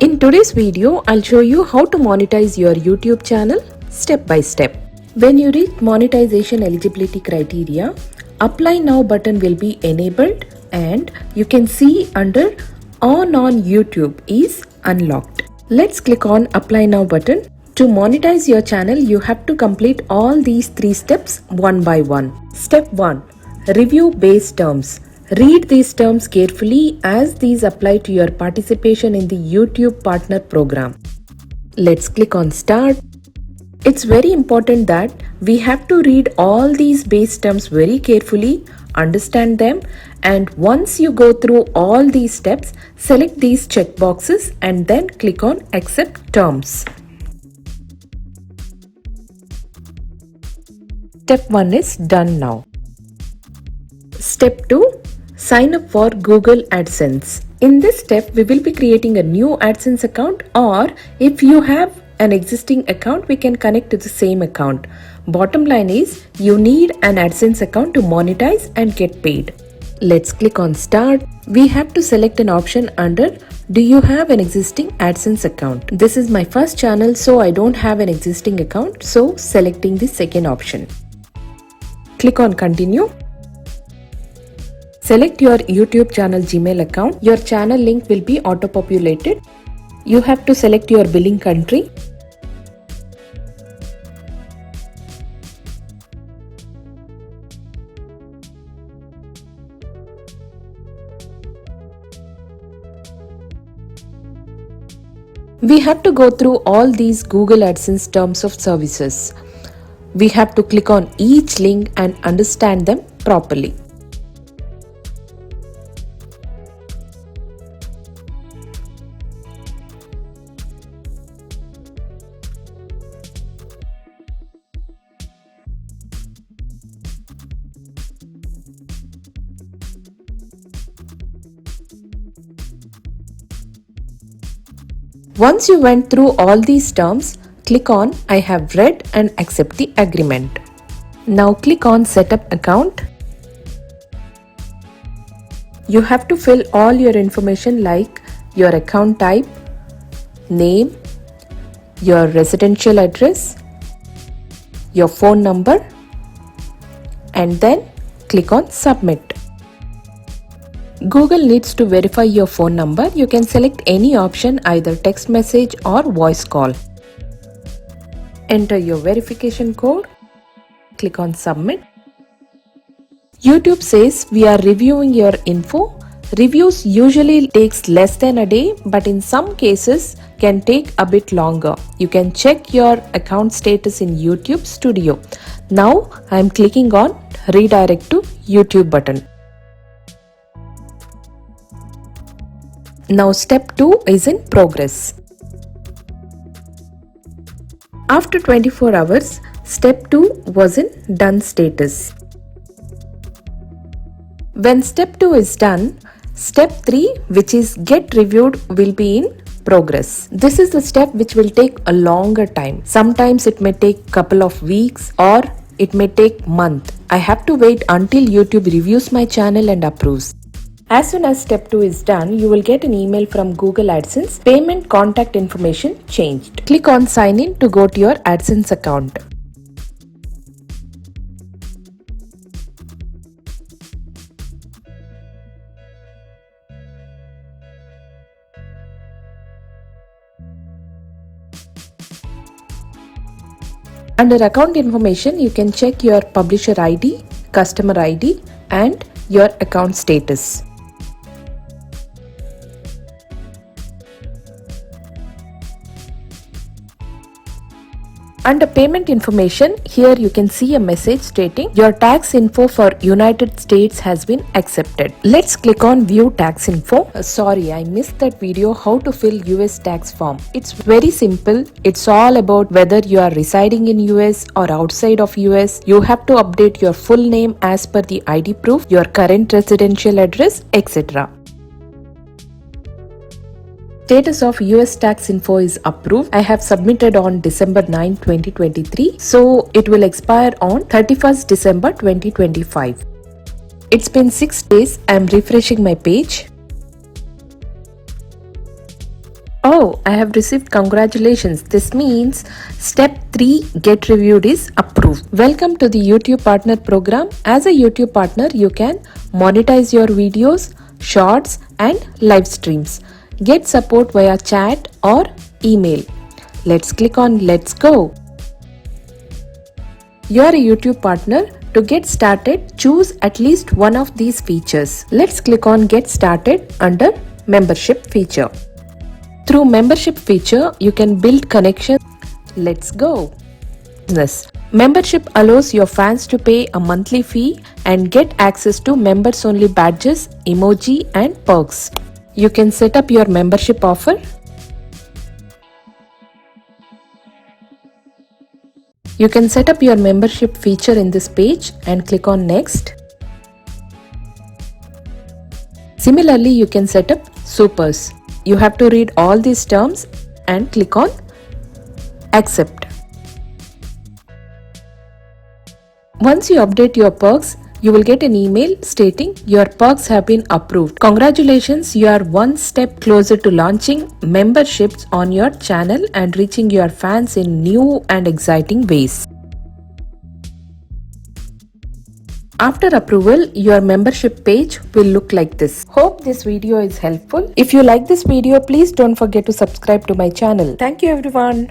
In today's video, I'll show you how to monetize your YouTube channel step by step. When you reach monetization eligibility criteria, Apply Now button will be enabled and you can see under On YouTube is unlocked. Let's click on Apply Now button. To monetize your channel, you have to complete all these 3 steps one by one. Step 1. Review base terms. Read these terms carefully as these apply to your participation in the YouTube Partner Program. Let's click on Start. It's very important that we have to read all these base terms very carefully, understand them, and once you go through all these steps, select these checkboxes and then click on Accept Terms. Step 1 is done now. Step 2. Sign up for Google AdSense. In this step, we will be creating a new AdSense account, or if you have an existing account, we can connect to the same account. Bottom line is, you need an AdSense account to monetize and get paid. Let's click on Start. We have to select an option under Do you have an existing AdSense account? This is my first channel, so I don't have an existing account, so selecting the second option. Click on Continue. Select your YouTube channel Gmail account. Your channel link will be auto-populated. You have to select your billing country. We have to go through all these Google AdSense terms of services. We have to click on each link and understand them properly. Once you went through all these terms, click on I have read and accept the agreement. Now click on Setup Account. You have to fill all your information like your account type, name, your residential address, your phone number, and then click on Submit. Google needs to verify your phone number. You can select any option, either text message or voice call. Enter your verification code. Click on Submit. YouTube says we are reviewing your info. Reviews usually takes less than a day, but in some cases can take a bit longer. You can check your account status in YouTube Studio. Now I am clicking on Redirect to YouTube button. Now step 2 is in progress. After 24 hours, step 2 was in done status. When step 2 is done, step 3, which is get reviewed, will be in progress. This is the step which will take a longer time. Sometimes it may take couple of weeks or it may take month. I have to wait until YouTube reviews my channel and approves. As soon as step 2 is done, you will get an email from Google AdSense, payment contact information changed. Click on Sign In to go to your AdSense account. Under account information, you can check your publisher ID, customer ID, and your account status. Under payment information, here you can see a message stating your tax info for United States has been accepted. Let's click on View Tax Info. Sorry, I missed that video how to fill US tax form. It's very simple. It's all about whether you are residing in US or outside of US. You have to update your full name as per the ID proof, your current residential address, etc. Status of US tax info is approved. I have submitted on December 9, 2023. So it will expire on 31st December 2025. It's been 6 days. I'm refreshing my page. Oh, I have received congratulations. This means step 3 get reviewed is approved. Welcome to the YouTube Partner Program. As a YouTube partner, you can monetize your videos, shorts, and live streams. Get support via chat or email. Let's click on Let's Go. You are a YouTube partner. To get started, choose at least one of these features. Let's click on Get Started under Membership feature. Through membership feature, you can build connections. Let's go. Business. Membership allows your fans to pay a monthly fee and get access to members only badges, emoji and perks. You can set up your membership offer. You can set up your membership feature in this page and click on Next. Similarly, you can set up supers. You have to read all these terms and click on Accept. Once you update your perks, you will get an email stating your perks have been approved. Congratulations, you are one step closer to launching memberships on your channel and reaching your fans in new and exciting ways. After approval, your membership page will look like this. Hope this video is helpful. If you like this video, please don't forget to subscribe to my channel. Thank you everyone.